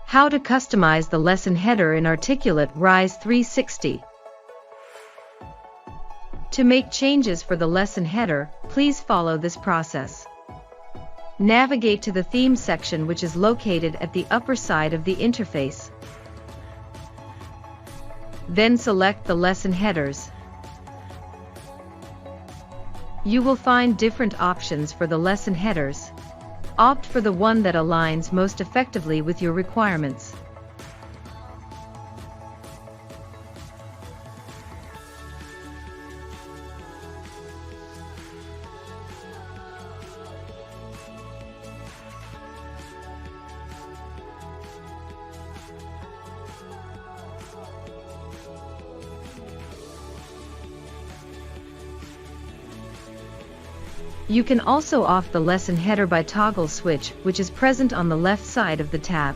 How to customize the lesson header in Articulate Rise 360. To make changes for the lesson header, please follow this process. Navigate to the Theme section, which is located at the upper side of the interface. Then select the lesson headers. You will find different options for the lesson headers. Opt for the one that aligns most effectively with your requirements. You can also off the lesson header by toggle switch, which is present on the left side of the tab.